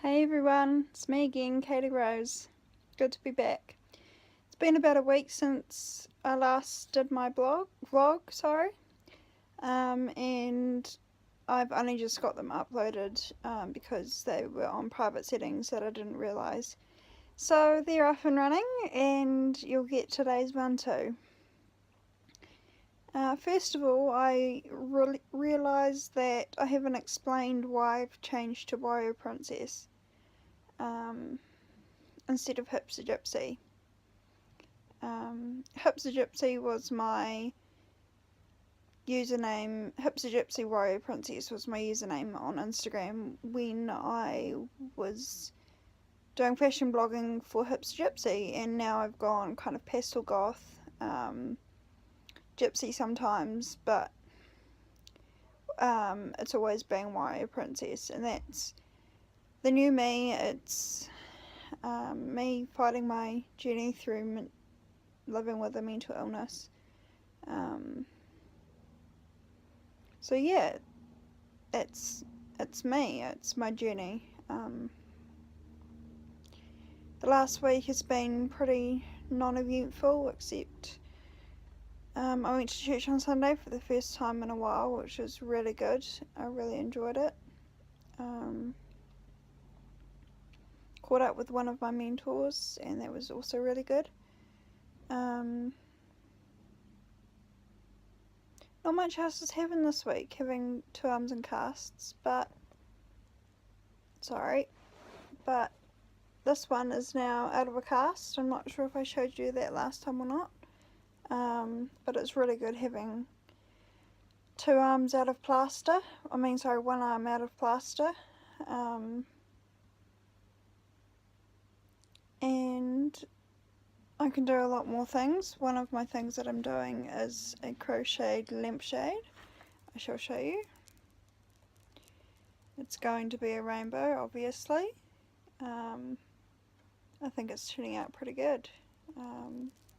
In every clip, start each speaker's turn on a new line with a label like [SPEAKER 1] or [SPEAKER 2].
[SPEAKER 1] Hey everyone, it's me again, Katie Rose. Good to be back. It's been about a week since I last did my vlog, and I've only just got them uploaded because they were on private settings that I didn't realise. So they're up and running, and you'll get today's one too. First of all, I realised that I haven't explained why I've changed to Warrior.Princess. Instead of Hipster Gypsy. Hipster Gypsy was my username. Hipster Gypsy Warrior Princess was my username on Instagram when I was doing fashion blogging for Hipster Gypsy, and now I've gone kind of pastel goth, gypsy sometimes, but it's always been Warrior Princess, and that's the new me. It's me fighting my journey through living with a mental illness. So yeah, it's me. It's my journey. The last week has been pretty non-eventful, except I went to church on Sunday for the first time in a while, which was really good. I really enjoyed it. Caught up with one of my mentors, and that was also really good. Not much else has happened this week, having 2 arms and casts, but sorry, but this one is now out of a cast. I'm not sure if I showed you that last time or not, but it's really good having 2 arms out of plaster. I mean, sorry, 1 arm out of plaster, and I can do a lot more things. One of my things that I'm doing is a crocheted lampshade. I shall show you. It's going to be a rainbow, obviously. I think it's turning out pretty good.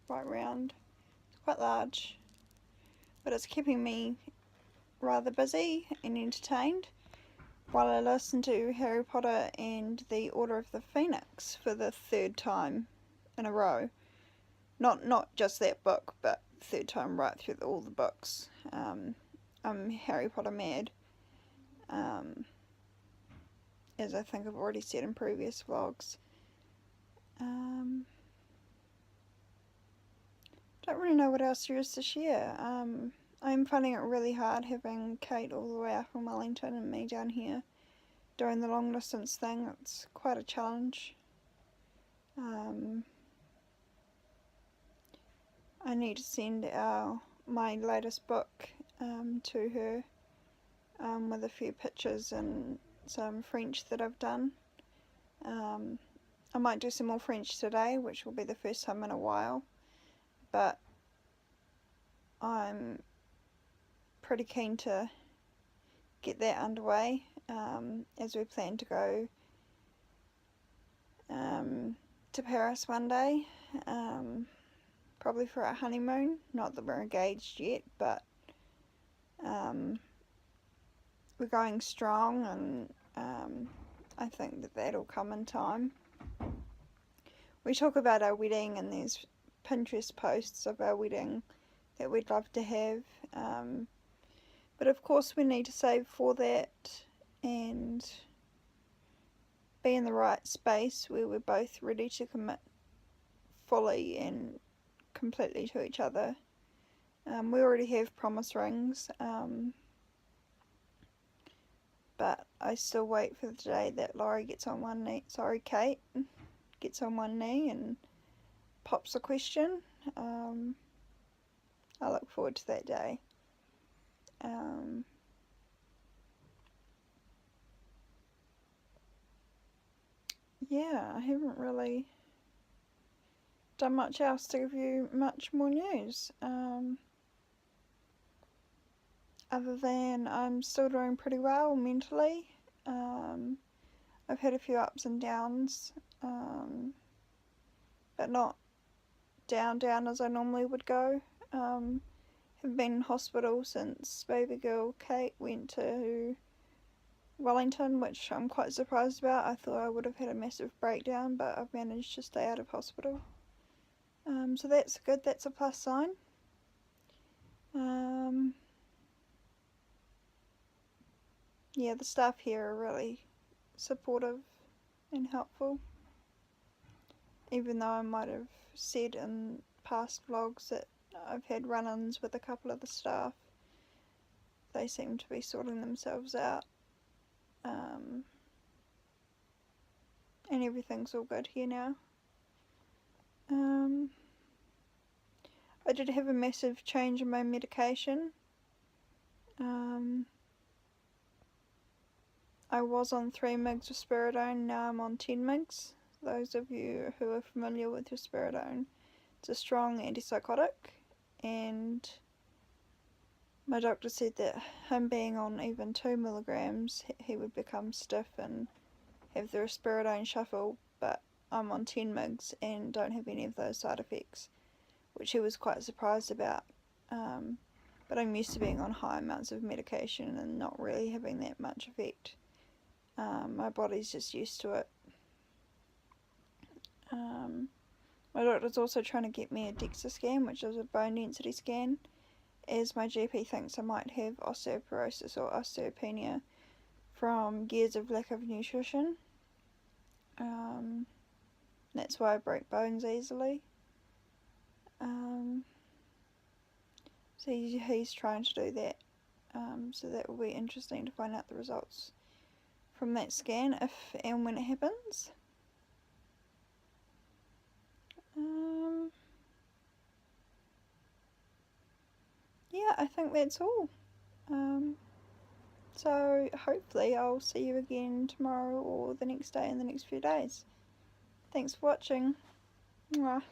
[SPEAKER 1] Right round. It's quite large, but it's keeping me rather busy and entertained while I listen to Harry Potter and the Order of the Phoenix for the 3rd time in a row. Not just that book, but 3rd time right through all the books. I'm Harry Potter mad, as I think I've already said in previous vlogs. Don't really know what else there is to share. I'm finding it really hard having Kate all the way up in Wellington and me down here doing the long distance thing. It's quite a challenge. I need to send my latest book to her with a few pictures and some French that I've done. I might do some more French today, which will be the first time in a while, but I'm pretty keen to get that underway as we plan to go to Paris one day, probably for our honeymoon. Not that we're engaged yet, but we're going strong, and I think that that'll come in time. We talk about our wedding, and there's Pinterest posts of our wedding that we'd love to have, but of course we need to save for that and be in the right space where we're both ready to commit fully and completely to each other. We already have promise rings, but I still wait for the day that Laurie gets on one knee, Kate gets on one knee and pops a question. I look forward to that day. Yeah, I haven't really done much else to give you much more news. Other than I'm still doing pretty well mentally. I've had a few ups and downs, but not down as I normally would go. Have been in hospital since baby girl Kate went to Wellington, which I'm quite surprised about. I thought I would have had a massive breakdown, but I've managed to stay out of hospital. So that's good, that's a plus sign. Yeah, the staff here are really supportive and helpful. Even though I might have said in past vlogs that I've had run-ins with a couple of the staff, they seem to be sorting themselves out. And everything's all good here now. I did have a massive change in my medication. I was on 3 mg of risperidone, now I'm on 10 mgs. Those of you who are familiar with risperidone, it's a strong antipsychotic, and my doctor said that him being on even 2 milligrams, he would become stiff and have the risperidone shuffle, but I'm on 10 mgs and don't have any of those side effects, which he was quite surprised about. But I'm used to being on high amounts of medication and not really having that much effect. My body's just used to it. My doctor's also trying to get me a DEXA scan, which is a bone density scan, as my GP thinks I might have osteoporosis or osteopenia from years of lack of nutrition. That's why I break bones easily. So he's trying to do that. So that will be interesting to find out the results from that scan if and when it happens. Yeah, I think that's all. So hopefully I'll see you again tomorrow or the next day in the next few days. Thanks for watching. Mwah.